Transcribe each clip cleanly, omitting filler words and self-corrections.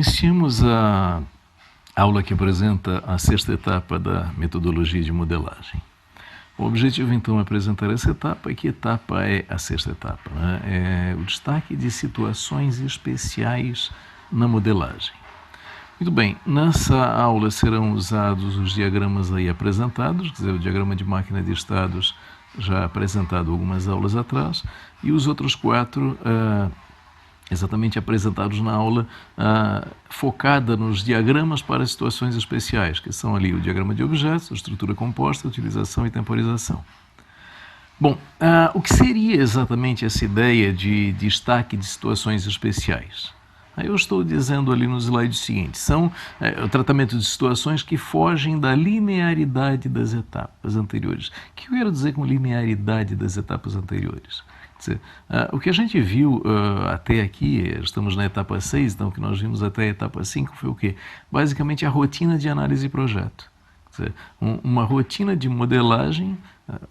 Iniciamos a aula que apresenta a sexta etapa da metodologia de modelagem. O objetivo, então, é apresentar essa etapa. E que etapa é a sexta etapa? É o destaque de situações especiais na modelagem. Muito bem, nessa aula serão usados os diagramas aí apresentados, quer dizer, o diagrama de máquina de estados já apresentado algumas aulas atrás, e os outros quatro exatamente apresentados na aula focada nos diagramas para situações especiais, que são ali o diagrama de objetos, a estrutura composta, utilização e temporização. Bom, o que seria exatamente essa ideia de destaque de situações especiais? Eu estou dizendo ali no slide seguinte, são o tratamento de situações que fogem da linearidade das etapas anteriores. O que eu quero dizer com linearidade das etapas anteriores? Quer dizer, o que a gente viu até aqui, estamos na etapa 6, então o que nós vimos até a etapa 5 foi o quê? Basicamente a rotina de análise de projeto. Quer dizer, uma rotina de modelagem,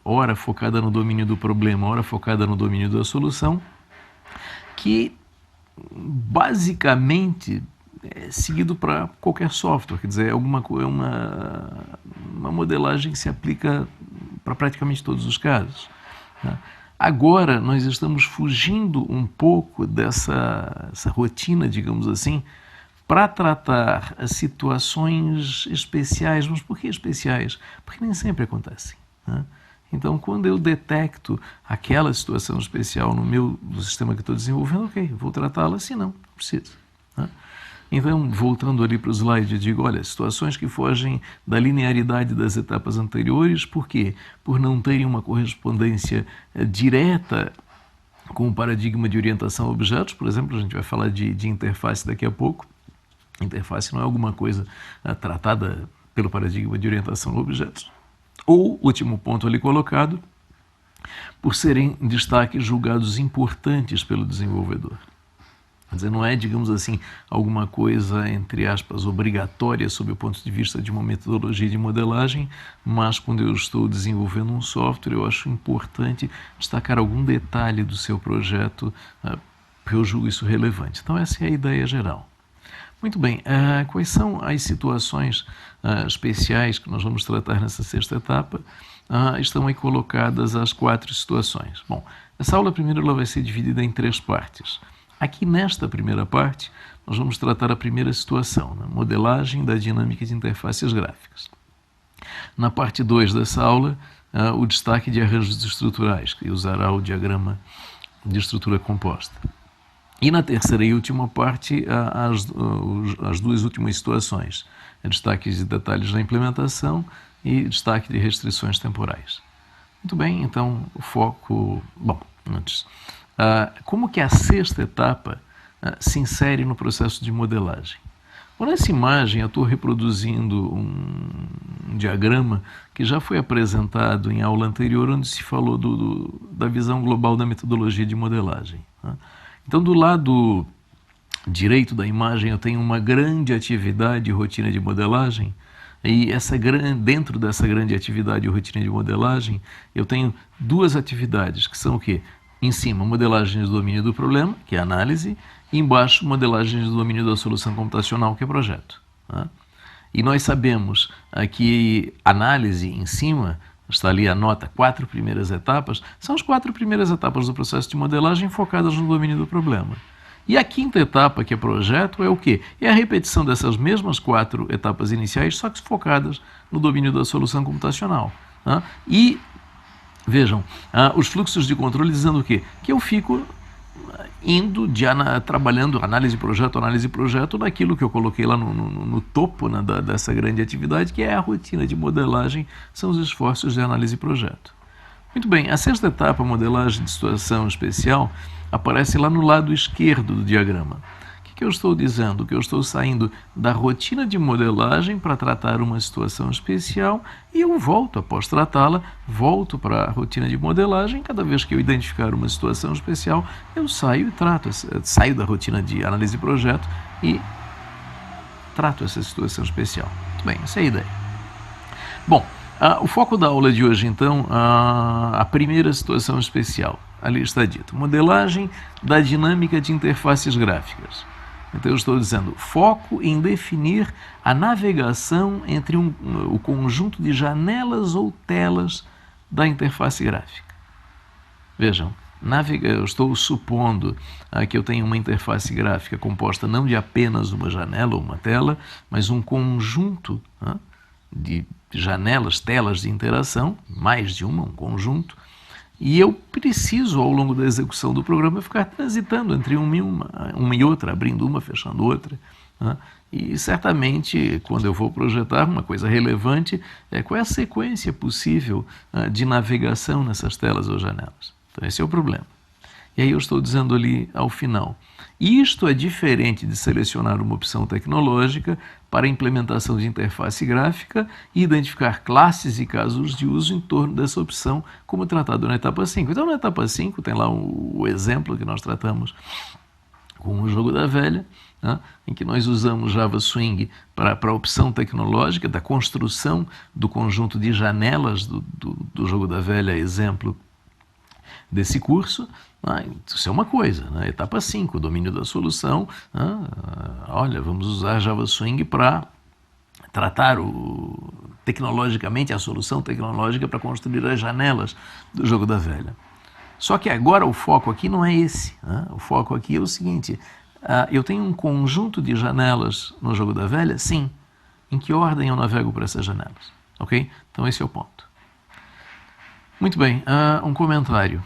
ora focada no domínio do problema, ora focada no domínio da solução, que basicamente é seguido para qualquer software, quer dizer, uma modelagem que se aplica para praticamente todos os casos. Agora nós estamos fugindo um pouco dessa rotina, digamos assim, para tratar as situações especiais. Mas por que especiais? Porque nem sempre acontecem. Então, quando eu detecto aquela situação especial no sistema que estou desenvolvendo, ok, vou tratá-la, se não preciso. Então, voltando ali para o slide, eu digo, olha, situações que fogem da linearidade das etapas anteriores, por quê? Por não terem uma correspondência direta com o paradigma de orientação a objetos. Por exemplo, a gente vai falar de interface daqui a pouco. Interface não é alguma coisa tratada pelo paradigma de orientação a objetos. Ou, último ponto ali colocado, por serem destaques julgados importantes pelo desenvolvedor. Quer dizer, não é, digamos assim, alguma coisa, entre aspas, obrigatória sob o ponto de vista de uma metodologia de modelagem, mas quando eu estou desenvolvendo um software, eu acho importante destacar algum detalhe do seu projeto, porque eu julgo isso relevante. Então, essa é a ideia geral. Muito bem, quais são as situações especiais que nós vamos tratar nessa sexta etapa? Estão aí colocadas as 4 situações. Bom, essa aula primeiro ela vai ser dividida em 3 partes. Aqui nesta primeira parte, nós vamos tratar a primeira situação, modelagem da dinâmica de interfaces gráficas. Na parte 2 dessa aula, o destaque de arranjos estruturais, que usará o diagrama de estrutura composta. E na terceira e última parte, as 2 últimas situações, destaques de detalhes da implementação e destaque de restrições temporais. Muito bem, então o foco... Bom, antes... como que a sexta etapa se insere no processo de modelagem? Bom, nessa imagem eu estou reproduzindo um diagrama que já foi apresentado em aula anterior, onde se falou da visão global da metodologia de modelagem. Então, do lado direito da imagem, eu tenho uma grande atividade e rotina de modelagem, e dentro dessa grande atividade e rotina de modelagem, eu tenho 2 atividades, que são o quê? Em cima, modelagem do domínio do problema, que é análise, e embaixo, modelagem do domínio da solução computacional, que é projeto. E nós sabemos que análise em cima, está ali a nota, 4 primeiras etapas, são as 4 primeiras etapas do processo de modelagem focadas no domínio do problema. E a quinta etapa, que é projeto, é o quê? É a repetição dessas mesmas 4 etapas iniciais, só que focadas no domínio da solução computacional. E, vejam, os fluxos de controle dizendo o quê? Que eu fico trabalhando análise projeto naquilo que eu coloquei lá no topo dessa grande atividade, que é a rotina de modelagem, são os esforços de análise projeto. Muito bem, a sexta etapa, modelagem de situação especial, aparece lá no lado esquerdo do diagrama. O que eu estou dizendo? Que eu estou saindo da rotina de modelagem para tratar uma situação especial e eu volto, após tratá-la, volto para a rotina de modelagem. Cada vez que eu identificar uma situação especial, eu saio da rotina de análise de projeto e trato essa situação especial. Muito bem, essa é a ideia. Bom, o foco da aula de hoje, então, a primeira situação especial. Ali está dito, modelagem da dinâmica de interfaces gráficas. Então eu estou dizendo foco em definir a navegação entre o conjunto de janelas ou telas da interface gráfica. Vejam, eu estou supondo que eu tenho uma interface gráfica composta não de apenas uma janela ou uma tela, mas um conjunto de janelas, telas de interação, mais de um conjunto, e eu preciso, ao longo da execução do programa, ficar transitando entre uma e outra, abrindo uma, fechando outra. E certamente, quando eu vou projetar uma coisa relevante, qual é a sequência possível de navegação nessas telas ou janelas. Então esse é o problema. E aí eu estou dizendo ali ao final, isto é diferente de selecionar uma opção tecnológica para implementação de interface gráfica e identificar classes e casos de uso em torno dessa opção, como tratado na etapa 5. Então na etapa 5 tem lá o exemplo que nós tratamos com o jogo da velha, em que nós usamos Java Swing para a opção tecnológica da construção do conjunto de janelas do jogo da velha, exemplo desse curso. Isso é uma coisa, etapa 5, domínio da solução. Olha, vamos usar Java Swing para tratar tecnologicamente a solução tecnológica para construir as janelas do jogo da velha. Só que agora o foco aqui não é esse. O foco aqui é o seguinte, eu tenho um conjunto de janelas no jogo da velha? Sim. Em que ordem eu navego para essas janelas? Ok? Então esse é o ponto. Muito bem, um comentário.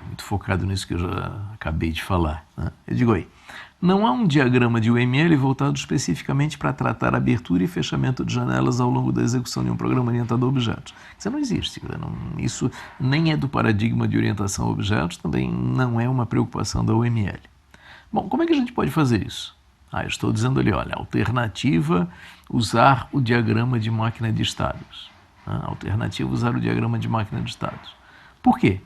Muito focado nisso que eu já acabei de falar. Eu digo aí, não há um diagrama de UML voltado especificamente para tratar abertura e fechamento de janelas ao longo da execução de um programa orientado a objetos. Isso não existe. Isso nem é do paradigma de orientação a objetos, também não é uma preocupação da UML. Bom, como é que a gente pode fazer isso? Eu estou dizendo ali, olha, alternativa, usar o diagrama de máquina de estados. Alternativa, usar o diagrama de máquina de estados. Por quê?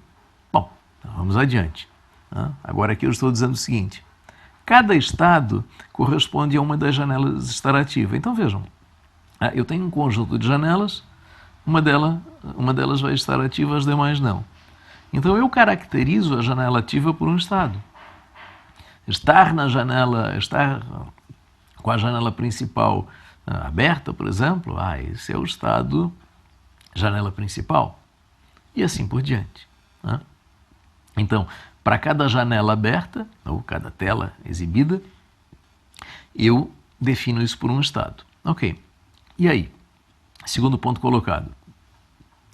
Bom, vamos adiante. Agora aqui eu estou dizendo o seguinte, cada estado corresponde a uma das janelas de estar ativa. Então vejam, eu tenho um conjunto de janelas, uma delas vai estar ativa, as demais não. Então eu caracterizo a janela ativa por um estado. Estar com a janela principal aberta, por exemplo, esse é o estado janela principal. E assim por diante. Então, para cada janela aberta, ou cada tela exibida, eu defino isso por um estado. Ok. E aí? Segundo ponto colocado.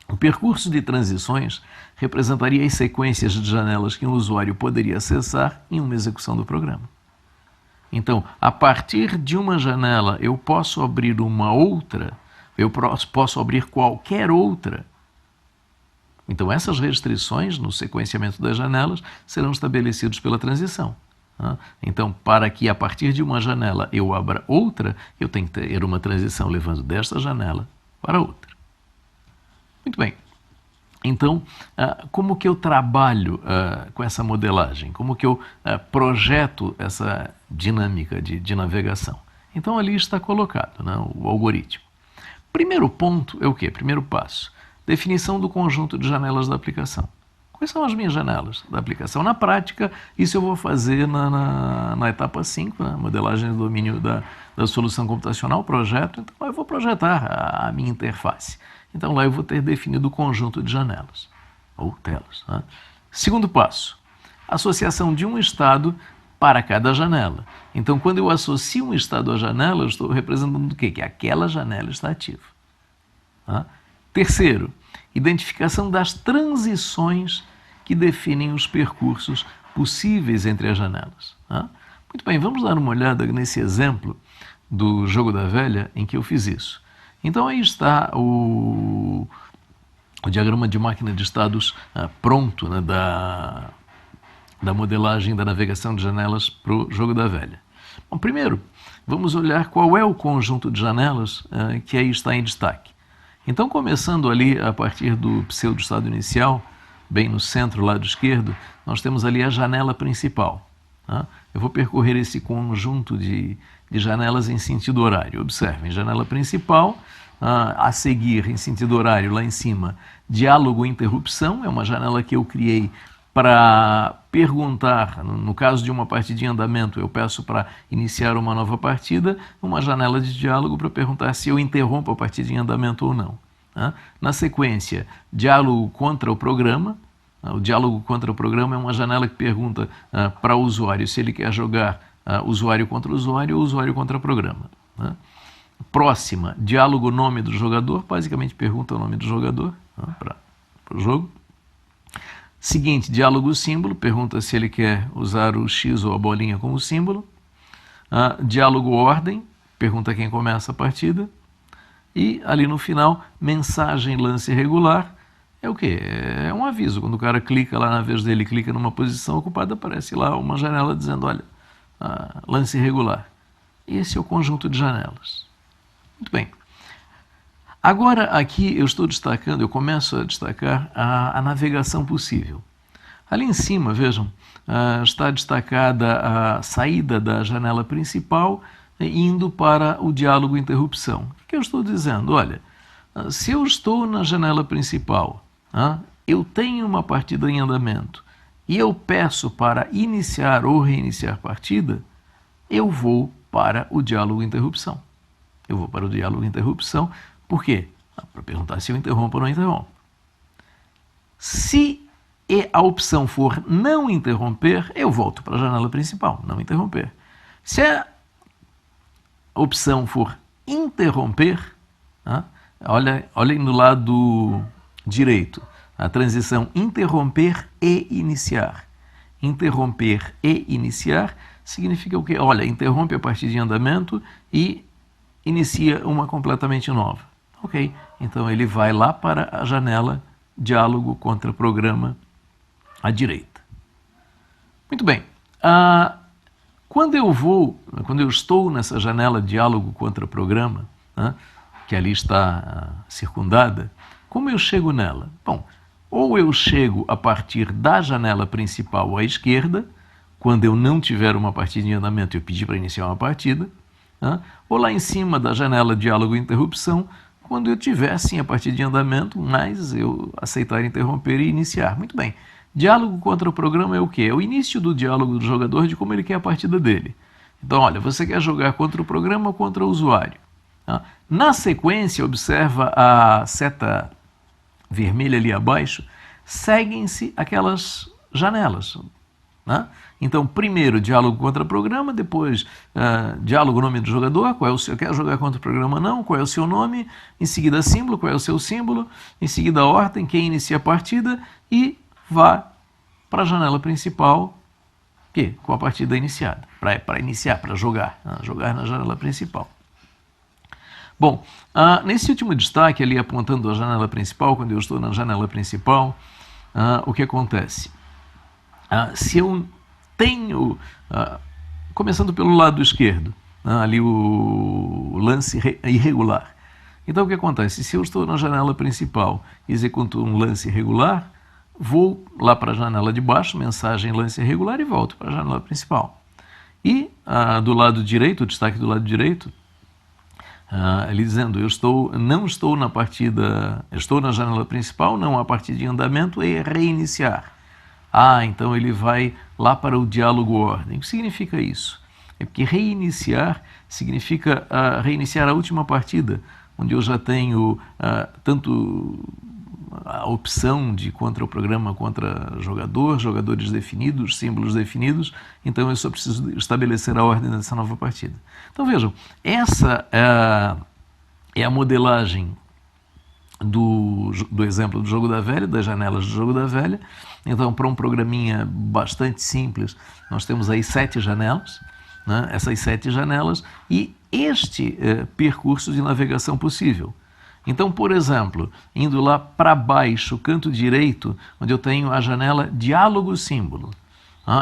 O percurso de transições representaria as sequências de janelas que um usuário poderia acessar em uma execução do programa. Então, a partir de uma janela, eu posso abrir uma outra, eu posso abrir qualquer outra. Então, essas restrições no sequenciamento das janelas serão estabelecidas pela transição. Então, para que a partir de uma janela eu abra outra, eu tenho que ter uma transição levando desta janela para outra. Muito bem. Então, como que eu trabalho com essa modelagem? Como que eu projeto essa dinâmica de navegação? Então, ali está colocado, o algoritmo. Primeiro ponto é o quê? Primeiro passo. Definição do conjunto de janelas da aplicação. Quais são as minhas janelas da aplicação? Na prática, isso eu vou fazer na etapa 5, modelagem do domínio da solução computacional, projeto. Então, eu vou projetar a minha interface. Então, lá eu vou ter definido o conjunto de janelas, ou telas. Segundo passo, associação de um estado para cada janela. Então, quando eu associo um estado à janela, eu estou representando o quê? Que aquela janela está ativa. Terceiro, identificação das transições que definem os percursos possíveis entre as janelas. Muito bem, vamos dar uma olhada nesse exemplo do jogo da velha em que eu fiz isso. Então aí está o diagrama de máquina de estados pronto, da modelagem da navegação de janelas para o jogo da velha. Bom, primeiro, vamos olhar qual é o conjunto de janelas que aí está em destaque. Então, começando ali a partir do pseudo-estado inicial, bem no centro, lado esquerdo, nós temos ali a janela principal. Eu vou percorrer esse conjunto de janelas em sentido horário. Observem, janela principal, a seguir, em sentido horário, lá em cima, diálogo e interrupção, é uma janela que eu criei para perguntar, no caso de uma partida em andamento, eu peço para iniciar uma nova partida, uma janela de diálogo para perguntar se eu interrompo a partida em andamento ou não. Na sequência, diálogo contra o programa. O diálogo contra o programa é uma janela que pergunta para o usuário se ele quer jogar usuário contra usuário ou usuário contra programa. Próxima, diálogo nome do jogador, basicamente pergunta o nome do jogador para o jogo. Seguinte, diálogo símbolo, pergunta se ele quer usar o X ou a bolinha como símbolo. Diálogo ordem, pergunta quem começa a partida. E ali no final, mensagem lance regular, é o quê? É um aviso, quando o cara clica lá na vez dele, clica numa posição ocupada, aparece lá uma janela dizendo, olha, lance regular. Esse é o conjunto de janelas. Muito bem. Agora aqui eu estou destacando, eu começo a destacar a navegação possível. Ali em cima, vejam, está destacada a saída da janela principal indo para o diálogo interrupção. O que eu estou dizendo? Olha, se eu estou na janela principal, eu tenho uma partida em andamento e eu peço para iniciar ou reiniciar partida, eu vou para o diálogo interrupção. Eu vou para o diálogo interrupção. Por quê? Para perguntar se eu interrompo ou não interrompo. Se a opção for não interromper, eu volto para a janela principal, não interromper. Se a opção for interromper, olhem no lado direito, a transição interromper e iniciar. Interromper e iniciar significa o quê? Olha, interrompe a partida em andamento e inicia uma completamente nova. Ok, então ele vai lá para a janela diálogo contra programa à direita. Muito bem. Quando eu estou nessa janela diálogo contra programa, que ali está circundada, como eu chego nela? Bom, ou eu chego a partir da janela principal à esquerda, quando eu não tiver uma partida em andamento e eu pedir para iniciar uma partida, ou lá em cima da janela diálogo e interrupção, quando eu tiver sim a partida de andamento, mas eu aceitar interromper e iniciar. Muito bem. Diálogo contra o programa é o quê? É o início do diálogo do jogador de como ele quer a partida dele. Então, olha, você quer jogar contra o programa ou contra o usuário? Na sequência, observa a seta vermelha ali abaixo, seguem-se aquelas janelas. Então, primeiro diálogo contra programa, depois diálogo nome do jogador, qual é o seu, quer jogar contra o programa não, qual é o seu nome, em seguida símbolo, qual é o seu símbolo, em seguida ordem, quem inicia a partida e vá para a janela principal com a partida iniciada, para iniciar, para jogar, jogar na janela principal. Bom, nesse último destaque ali apontando a janela principal, quando eu estou na janela principal, o que acontece? Se eu tenho, começando pelo lado esquerdo, ali o lance irregular. Então o que acontece? Se eu estou na janela principal e executo um lance irregular, vou lá para a janela de baixo, mensagem lance irregular e volto para a janela principal. E do lado direito, o destaque do lado direito, ele dizendo, não estou na partida, estou na janela principal, não há partida em andamento e reiniciar. Então ele vai lá para o diálogo ordem. O que significa isso? É porque reiniciar significa reiniciar a última partida, onde eu já tenho tanto a opção de contra o programa, contra jogador, jogadores definidos, símbolos definidos, então eu só preciso estabelecer a ordem dessa nova partida. Então vejam, essa é a modelagem do exemplo do jogo da velha, das janelas do jogo da velha. Então, para um programinha bastante simples, nós temos aí 7 janelas, essas 7 janelas e este percurso de navegação possível. Então, por exemplo, indo lá para baixo, canto direito, onde eu tenho a janela diálogo símbolo.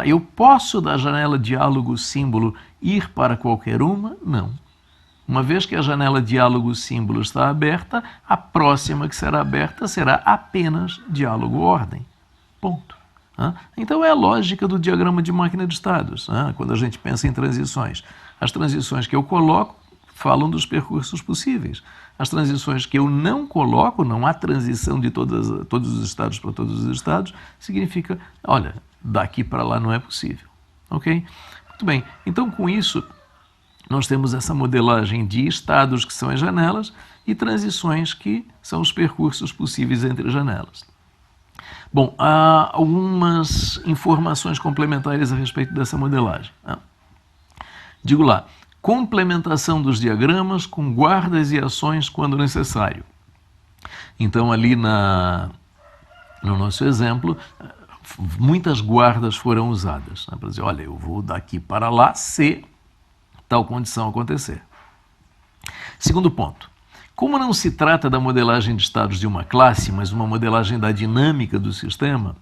Eu posso da janela diálogo símbolo ir para qualquer uma? Não. Uma vez que a janela diálogo símbolo está aberta, a próxima que será aberta será apenas diálogo ordem. Ponto. Então é a lógica do diagrama de máquina de estados, quando a gente pensa em transições. As transições que eu coloco falam dos percursos possíveis. As transições que eu não coloco, não há transição de todos os estados para todos os estados, significa, olha, daqui para lá não é possível. Ok? Muito bem. Então, com isso, nós temos essa modelagem de estados, que são as janelas, e transições, que são os percursos possíveis entre janelas. Bom, há algumas informações complementares a respeito dessa modelagem. Digo lá, complementação dos diagramas com guardas e ações quando necessário. Então, ali no nosso exemplo, muitas guardas foram usadas, né, para dizer, olha, eu vou daqui para lá se tal condição acontecer. Segundo ponto, como não se trata da modelagem de estados de uma classe, mas uma modelagem da dinâmica do sistema,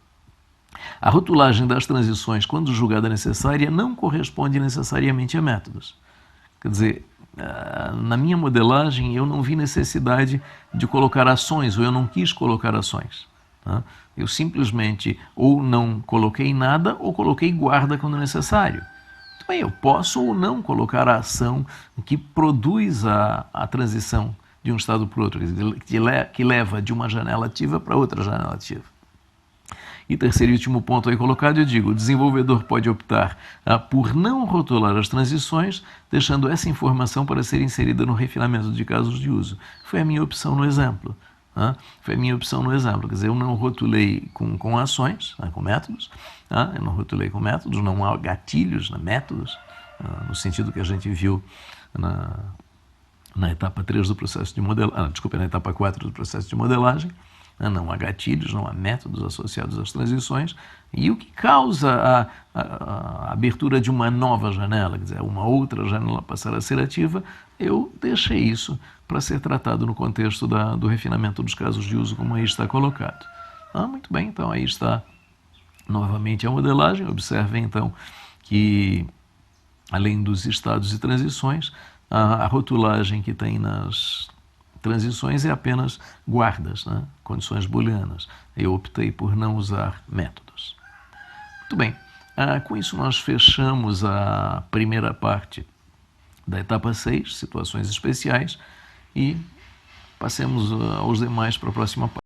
a rotulagem das transições, quando julgada necessária, não corresponde necessariamente a métodos. Quer dizer, na minha modelagem eu não vi necessidade de colocar ações, ou eu não quis colocar ações. Tá? Eu simplesmente ou não coloquei nada, ou coloquei guarda quando necessário. Muito bem, eu posso ou não colocar a ação que produz a transição de um estado para o outro, que leva de uma janela ativa para outra janela ativa. E terceiro e último ponto aí colocado, eu digo, o desenvolvedor pode optar por não rotular as transições, deixando essa informação para ser inserida no refinamento de casos de uso. Foi a minha opção no exemplo. Foi a minha opção no exemplo, quer dizer, eu não rotulei com ações, com métodos, eu não rotulei com métodos, não há gatilhos, métodos, no sentido que a gente viu na etapa 3 do processo de modelagem, na etapa 4 do processo de modelagem, não há gatilhos, não há métodos associados às transições, e o que causa a abertura de uma nova janela, quer dizer, uma outra janela passar a ser ativa, eu deixei isso para ser tratado no contexto do refinamento dos casos de uso, como aí está colocado. Muito bem, então aí está novamente a modelagem. Observem então que, além dos estados e transições, a rotulagem que tem nas transições é apenas guardas, condições booleanas. Eu optei por não usar métodos. Muito bem, com isso nós fechamos a primeira parte da etapa 6, situações especiais, e passemos aos demais para a próxima parte.